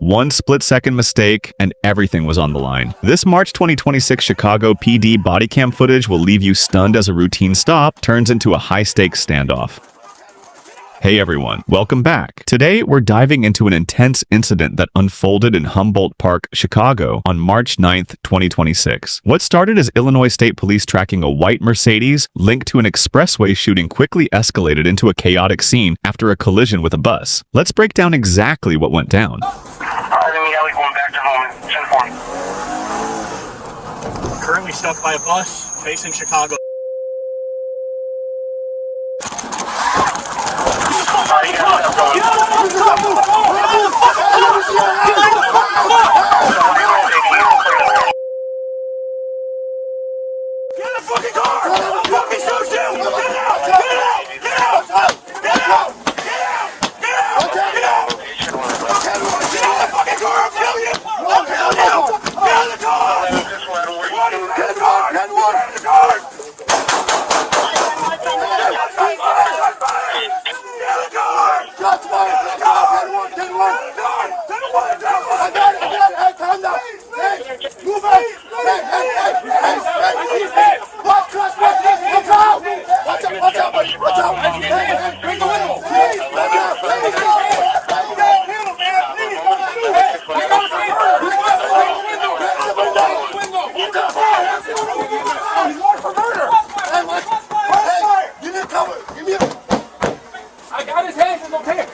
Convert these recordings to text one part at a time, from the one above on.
One split-second mistake, and everything was on the line. This March 2026 Chicago PD bodycam footage will leave you stunned as a routine stop turns into a high-stakes standoff. Hey everyone, welcome back. Today, we're diving into an intense incident that unfolded in Humboldt Park, Chicago on March 9th, 2026. What started as Illinois State Police tracking a white Mercedes linked to an expressway shooting quickly escalated into a chaotic scene after a collision with a bus. Let's break down exactly what went down. Going back to home in 10-4. Currently stuck by a bus facing Chicago. Get in the fucking car! Fucking so soon! Get out! Get out! Get out! Get out! Get out! Get out! Get out! Get out of the fucking car! I'll kill you! I'll kill you! Get out of the car! Get in the car! Get in the car! I got his hands in the pit.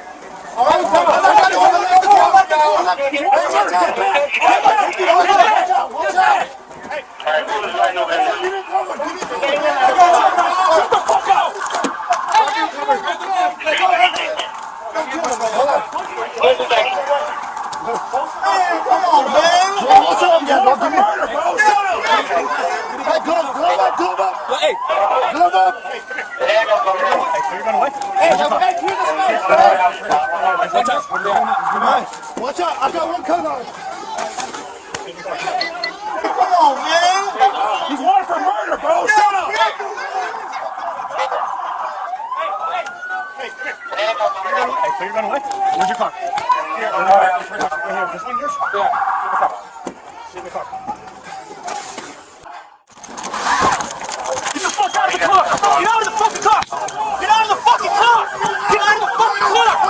Watch out, I got one cut on. Come on, man. He's wanted for murder, bro. Shut up. Hey, so you're running away? Where's your car? Here, right here. This one yours? Yeah. Sit in the car. Get the fuck out of the car! Get out of the fucking car! Get out of the fucking car! Get out of the fucking car!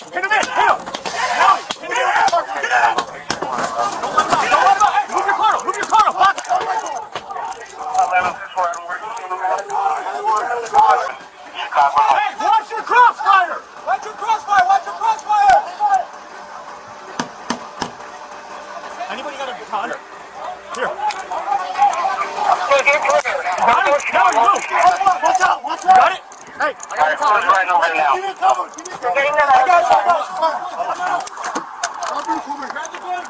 Hit him in! Hit him! Hit him! Get out! Don't let him out! Hey, move your car up! Move your car up! Watch! Hey, watch your crossfire! Watch your crossfire! Watch your crossfire! Anybody got a baton? Here. Got it? Now you move! Watch out, watch out. Got it? Hey, I got a baton. Right over now. Give me cover, give me cover. I got you.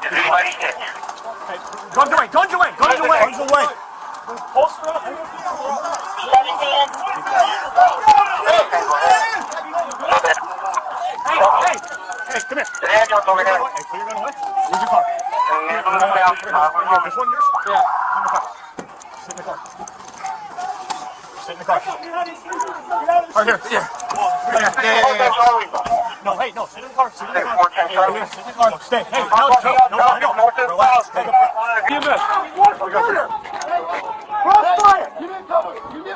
Is anybody hit? Hey, guns away! Guns away! Guns away! Guns away! Holster up! Hey, come here. Hey, so you're going away? Where's your car? This one yours? Yeah. Sit in the car. Sit in the car. Right here. Yeah. No, hey, no. Sit in the car. Sit in the car. Hey, sit in the car. Stay. Hey, no. Relax. Take a breath. Give this. Crossfire. Give me cover. Give me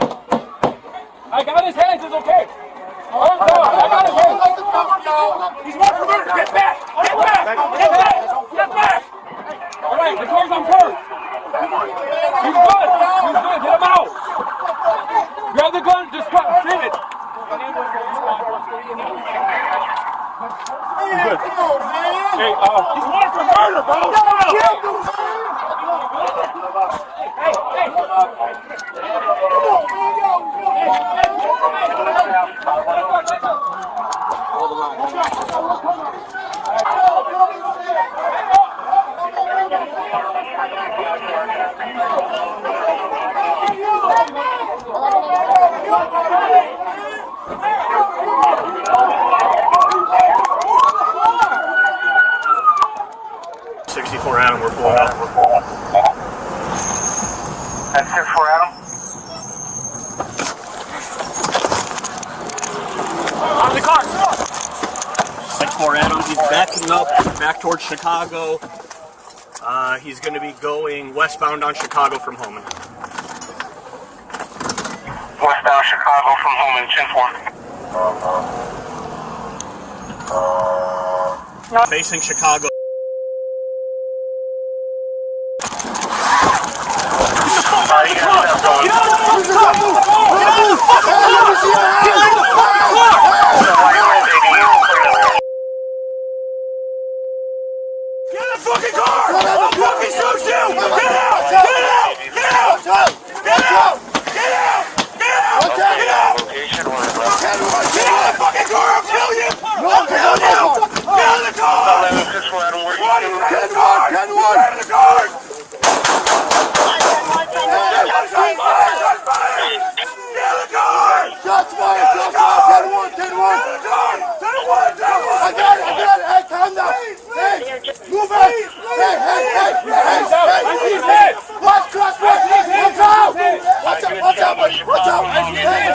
I got his hands. It's okay. I got his hands. He's one for murder. Get back. Get back. Get back. Get back. All right, the car's on first. He's good. He's good. Get him out. Grab the gun. Just save it. He's good. Hey, he's wanted for murder, bro. Adam, we're pulling out. That's 6-4 Adam. He's backing up back towards Chicago. He's going to be going westbound on Chicago from Homan. Westbound Chicago from home in 10-4. Facing Chicago. You got that going. Get in the fucking car! I'll fucking shoot you! Get out! Get out! Get out! Get out! Get out! Get out! Get out! Location or Get out of the fucking car! I'll kill you! I'll kill you! Get out of the car! 11-6 Adam, where What? you Get in the car! Get out of the car! Shots fired! Shots fired! 10-1! I got it! Hey, calm down! Hey, move it! Hey! Watch out! Watch out! Hey!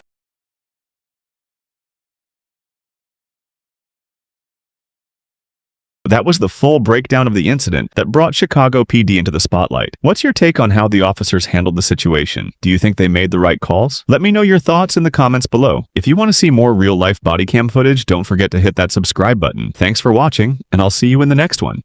That was the full breakdown of the incident that brought Chicago PD into the spotlight. What's your take on how the officers handled the situation? Do you think they made the right calls? Let me know your thoughts in the comments below. If you want to see more real-life body cam footage, don't forget to hit that subscribe button. Thanks for watching, and I'll see you in the next one.